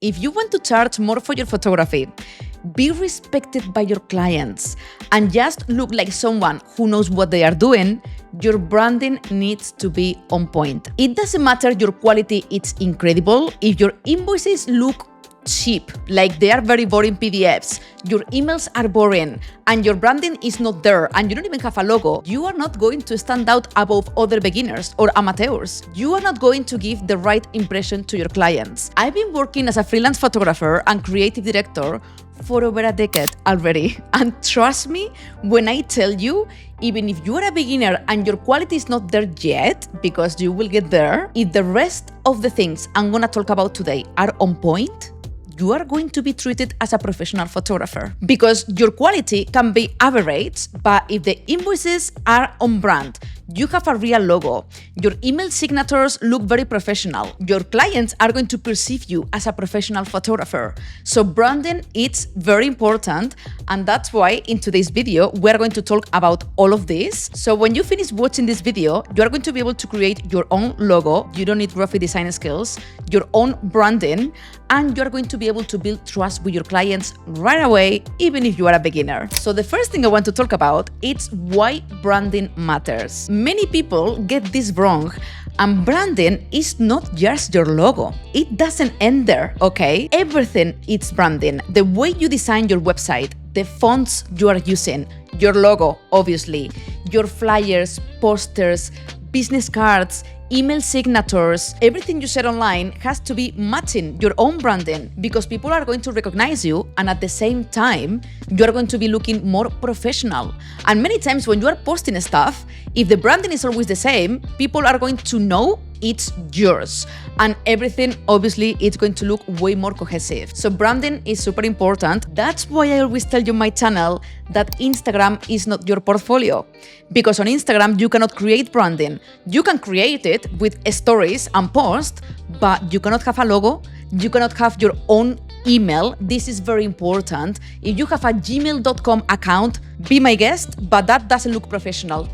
If you want to charge more for your photography, be respected by your clients, and just look like someone who knows what they are doing, your branding needs to be on point. It doesn't matter your quality, it's incredible. If your invoices look cheap, like they are very boring PDFs, your emails are boring, and your branding is not there, and you don't even have a logo, you are not going to stand out above other beginners or amateurs. You are not going to give the right impression to your clients. I've been working as a freelance photographer and creative director for over a decade already. And trust me when I tell you, even if you are a beginner and your quality is not there yet, because you will get there, if the rest of the things I'm gonna talk about today are on point, you are going to be treated as a professional photographer. Because your quality can be average, but if the invoices are on brand, you have a real logo, your email signatures look very professional, your clients are going to perceive you as a professional photographer. So branding is very important, and that's why in today's video, we're going to talk about all of this. So when you finish watching this video, you're going to be able to create your own logo. You don't need graphic design skills, your own branding, and you're going to be able to build trust with your clients right away, even if you are a beginner. So the first thing I want to talk about is why branding matters. Many people get this wrong, and branding is not just your logo. It doesn't end there, okay? Everything is branding. The way you design your website, the fonts you are using, your logo, obviously, your flyers, posters, business cards, email signatures, everything you share online has to be matching your own branding, because people are going to recognize you, and at the same time, you are going to be looking more professional. And many times when you are posting stuff, if the branding is always the same, people are going to know it's yours, and everything obviously it's going to look way more cohesive. So branding is super important. That's why I always tell you on my channel that Instagram is not your portfolio, because on Instagram you cannot create branding. You can create it with stories and posts, but you cannot have a logo, you cannot have your own email. This is very important. If you have a gmail.com account, be my guest, but that doesn't look professional.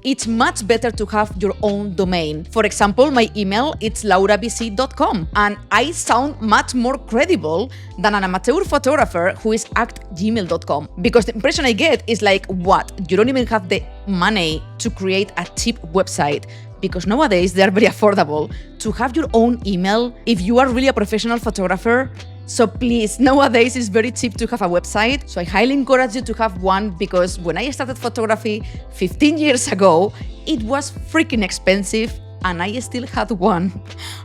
It's much better to have your own domain. For example, my email is laurabc.com, and I sound much more credible than an amateur photographer who is at gmail.com, because the impression I get is like, what? You don't even have the money to create a cheap website, because nowadays they are very affordable. To have your own email, if you are really a professional photographer, so please, nowadays it's very cheap to have a website. So I highly encourage you to have one, because when I started photography 15 years ago, it was freaking expensive, and I still had one.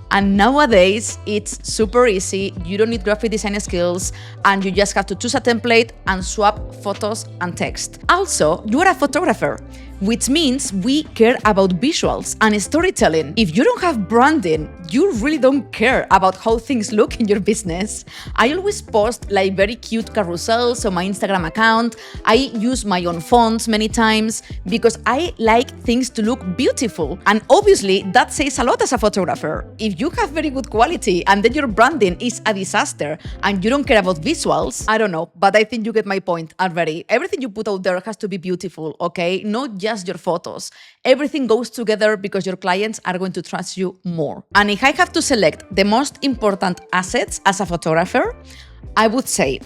And nowadays it's super easy. You don't need graphic design skills, and you just have to choose a template and swap photos and text. Also, you are a photographer, which means we care about visuals and storytelling. If you don't have branding, you really don't care about how things look in your business. I always post like very cute carousels on my Instagram account. I use my own fonts many times because I like things to look beautiful. And obviously that says a lot as a photographer. If you have very good quality and then your branding is a disaster and you don't care about visuals, I don't know, but I think you get my point already. Everything you put out there has to be beautiful, okay? Not just your photos. Everything goes together because your clients are going to trust you more. And if I have to select the most important assets as a photographer, I would say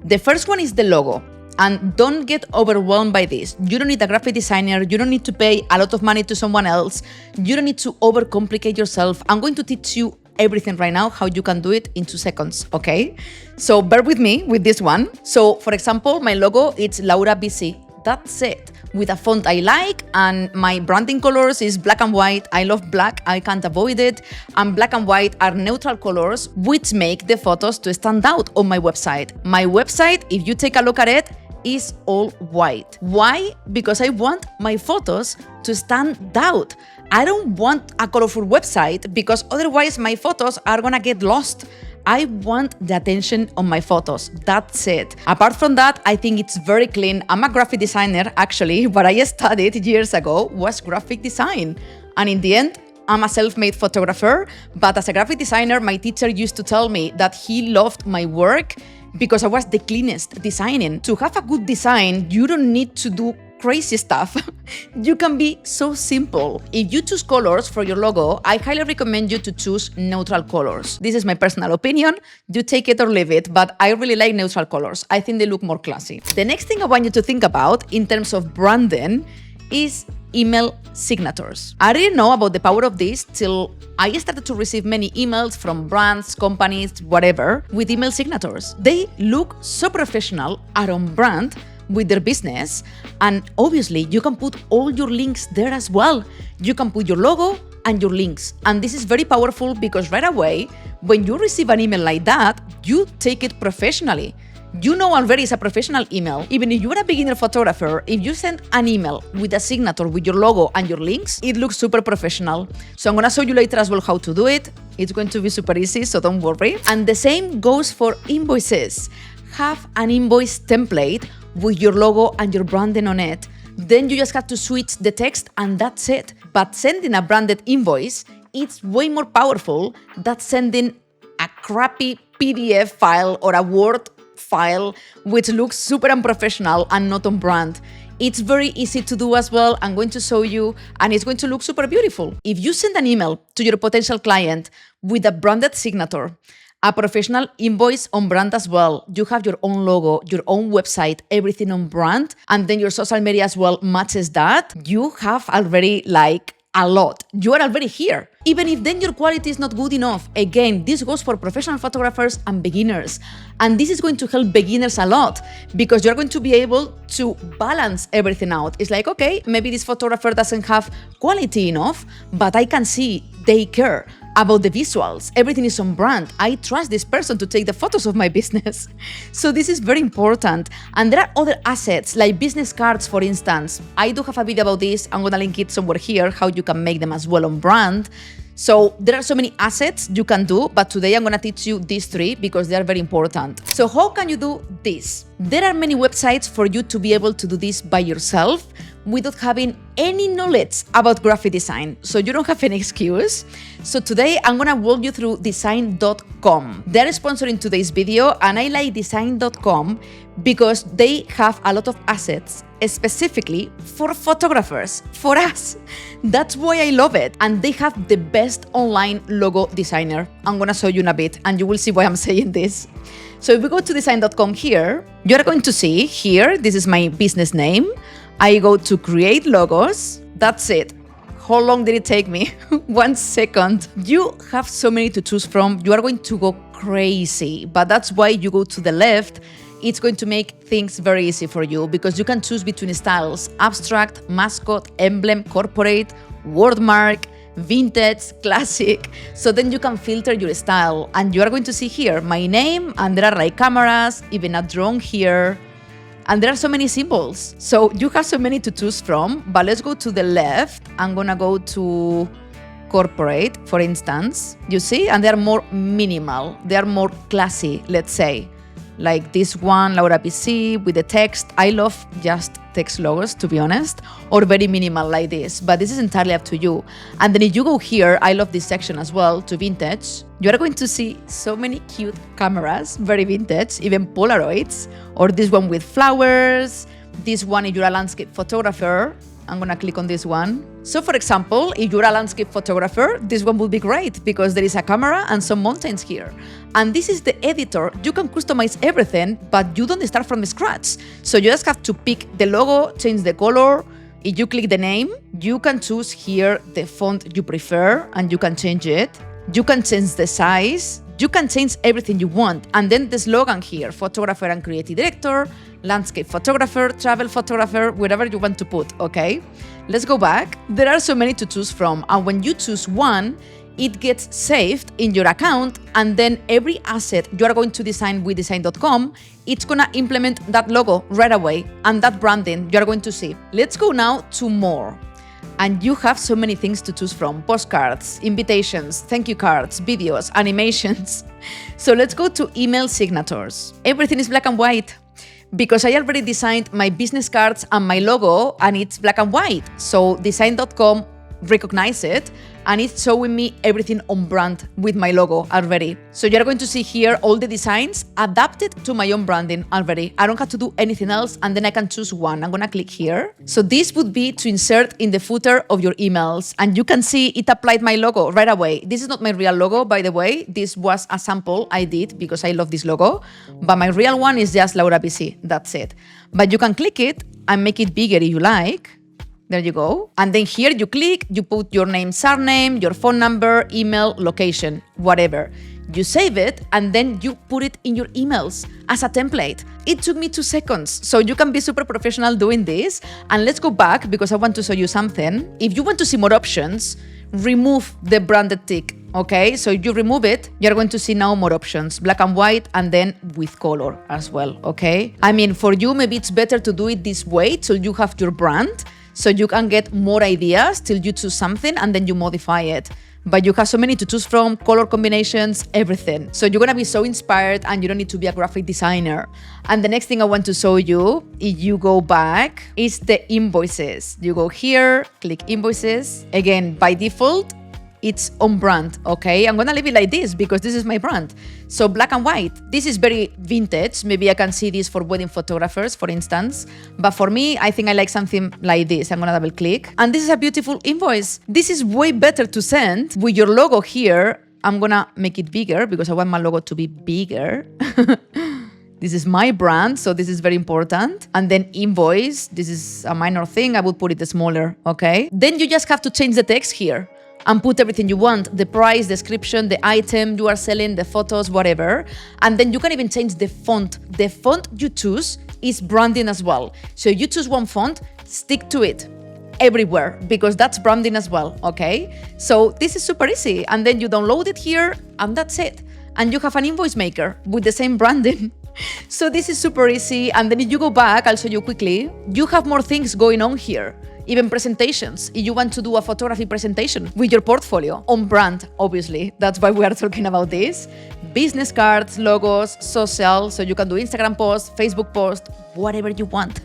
the first one is the logo. And don't get overwhelmed by this. You don't need a graphic designer. You don't need to pay a lot of money to someone else. You don't need to overcomplicate yourself. I'm going to teach you everything right now, how you can do it in 2 seconds, okay? So bear with me with this one. So for example, my logo, it's Laura BC. That's it. With a font I like, and my branding colors is black and white. I love black, I can't avoid it. And black and white are neutral colors, which make the photos to stand out on my website. My website, if you take a look at it, is all white. Why? Because I want my photos to stand out. I don't want a colorful website, because otherwise my photos are gonna get lost. I want the attention on my photos. That's it. Apart from that, I think it's very clean. I'm a graphic designer, actually. What I studied years ago was graphic design. And in the end, I'm a self-made photographer. But as a graphic designer, my teacher used to tell me that he loved my work because I was the cleanest designing. To have a good design, you don't need to do crazy stuff. You can be so simple. If you choose colors for your logo, I highly recommend you to choose neutral colors. This is my personal opinion. You take it or leave it, but I really like neutral colors. I think they look more classy. The next thing I want you to think about in terms of branding is email signatures. I didn't know about the power of this till I started to receive many emails from brands, companies, whatever, with email signatures. They look so professional, are on brand with their business, and obviously you can put all your links there as well. You can put your logo and your links. And this is very powerful because right away, when you receive an email like that, you take it professionally. You know already it's a professional email. Even if you're a beginner photographer, if you send an email with a signature with your logo and your links, it looks super professional. So I'm gonna show you later as well how to do it. It's going to be super easy, so don't worry. And the same goes for invoices. Have an invoice template with your logo and your branding on it. Then you just have to switch the text and that's it. But sending a branded invoice, it's way more powerful than sending a crappy PDF file or a Word file which looks super unprofessional and not on brand. It's very easy to do as well. I'm going to show you, and it's going to look super beautiful. If you send an email to your potential client with a branded signature, a professional invoice on brand as well, you have your own logo, your own website, everything on brand, and then your social media as well matches that, you have already like a lot. You are already here. Even if then your quality is not good enough, again, this goes for professional photographers and beginners. And this is going to help beginners a lot because you're going to be able to balance everything out. It's like, okay, maybe this photographer doesn't have quality enough, but I can see they care about the visuals. Everything is on brand. I trust this person to take the photos of my business. So this is very important. And there are other assets like business cards, for instance. I do have a video about this. I'm gonna link it somewhere here, how you can make them as well on brand. So there are so many assets you can do, but today I'm gonna teach you these three because they are very important. So how can you do this? There are many websites for you to be able to do this by yourself without having any knowledge about graphic design. So you don't have any excuse. So today I'm gonna walk you through design.com. They're sponsoring today's video, and I like design.com because they have a lot of assets specifically for photographers, for us. That's why I love it. And they have the best online logo designer. I'm gonna show you in a bit and you will see why I'm saying this. So if we go to design.com here, you're going to see here, this is my business name. I go to create logos. That's it. How long did it take me? 1 second. You have so many to choose from. You are going to go crazy, but that's why you go to the left. It's going to make things very easy for you because you can choose between styles: abstract, mascot, emblem, corporate, wordmark, vintage, classic. So then you can filter your style, and you are going to see here my name, and there are like cameras, even a drone here. And there are so many symbols. So you have so many to choose from, but let's go to the left. I'm gonna go to corporate, for instance. You see? And they're more minimal. They're more classy, let's say. Like this one, Laura PC, with the text. I love just text logos, to be honest, or very minimal like this, but this is entirely up to you. And then if you go here, I love this section as well, to vintage. You are going to see so many cute cameras, very vintage, even Polaroids, or this one with flowers, this one if you're a landscape photographer. I'm gonna click on this one. So for example, if you're a landscape photographer, this one would be great because there is a camera and some mountains here. And this is the editor. You can customize everything, but you don't start from scratch. So you just have to pick the logo, change the color. If you click the name, you can choose here the font you prefer and you can change it. You can change the size. You can change everything you want. And then the slogan here, photographer and creative director, landscape photographer, travel photographer, whatever you want to put, okay? Let's go back. There are so many to choose from, and when you choose one, it gets saved in your account, and then every asset you are going to design with design.com, it's gonna implement that logo right away, and that branding you are going to see. Let's go now to more. And you have so many things to choose from: postcards, invitations, thank you cards, videos, animations. So let's go to email signatures. Everything is black and white because I already designed my business cards and my logo, and it's black and white. So design.com recognize it, and it's showing me everything on brand with my logo already. So you're going to see here all the designs adapted to my own branding already. I don't have to do anything else, and then I can choose one. I'm gonna click here. So this would be to insert in the footer of your emails, and you can see it applied my logo right away. This is not my real logo, by the way. This was a sample I did because I love this logo, but my real one is just Laura BC. That's it. But you can click it and make it bigger if you like. There you go. And then here you click, you put your name, surname, your phone number, email, location, whatever. You save it, and then you put it in your emails as a template. It took me 2 seconds, so you can be super professional doing this. And let's go back because I want to show you something. If you want to see more options, remove the branded tick, okay? So you remove it, you're going to see now more options, black and white, and then with color as well, okay? I mean, for you, maybe it's better to do it this way so you have your brand, so you can get more ideas till you choose something and then you modify it. But you have so many to choose from, color combinations, everything. So you're gonna be so inspired and you don't need to be a graphic designer. And the next thing I want to show you, if you go back, is the invoices. You go here, click invoices. Again, by default, it's on brand, okay? I'm gonna leave it like this because this is my brand. So black and white, this is very vintage. Maybe I can see this for wedding photographers, for instance. But for me, I think I like something like this. I'm gonna double click. And this is a beautiful invoice. This is way better to send with your logo here. I'm gonna make it bigger because I want my logo to be bigger. This is my brand, so this is very important. And then invoice, this is a minor thing. I would put it smaller, okay? Then you just have to change the text here and put everything you want, the price, description, the item you are selling, the photos, whatever. And then you can even change the font. The font you choose is branding as well. So you choose one font, stick to it everywhere because that's branding as well, okay? So this is super easy. And then you download it here and that's it. And you have an invoice maker with the same branding. So this is super easy. And then if you go back, I'll show you quickly, you have more things going on here. Even presentations, if you want to do a photography presentation with your portfolio, on brand, obviously, that's why we are talking about this. Business cards, logos, social, so you can do Instagram posts, Facebook posts, whatever you want.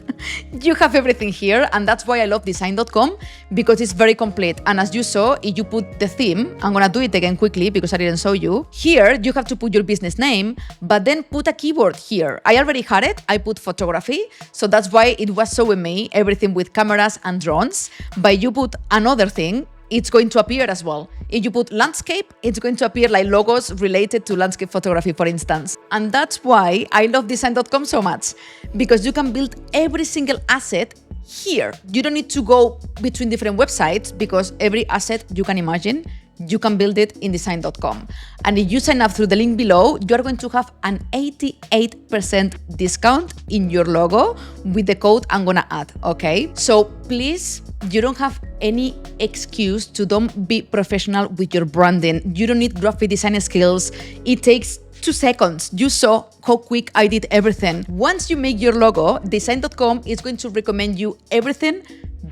You have everything here, and that's why I love design.com, because it's very complete. And as you saw, if you put the theme, I'm gonna do it again quickly because I didn't show you. Here, you have to put your business name, but then put a keyword here. I already had it, I put photography, so that's why it was showing me everything with cameras and drones. But you put another thing, it's going to appear as well. If you put landscape, it's going to appear like logos related to landscape photography, for instance. And that's why I love design.com so much, because you can build every single asset here. You don't need to go between different websites because every asset you can imagine, you can build it in design.com. And if you sign up through the link below, you're going to have an 88% discount in your logo with the code I'm gonna add, okay? So please, you don't have any excuse to don't be professional with your branding. You don't need graphic design skills. It takes 2 seconds. You saw how quick I did everything. Once you make your logo, design.com is going to recommend you everything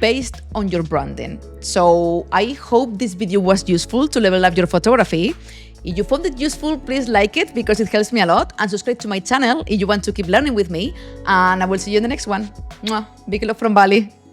based on your branding. So I hope this video was useful to level up your photography. If you found it useful, please like it because it helps me a lot, and subscribe to my channel if you want to keep learning with me. And I will see you in the next one. Mwah. Big love from Bali.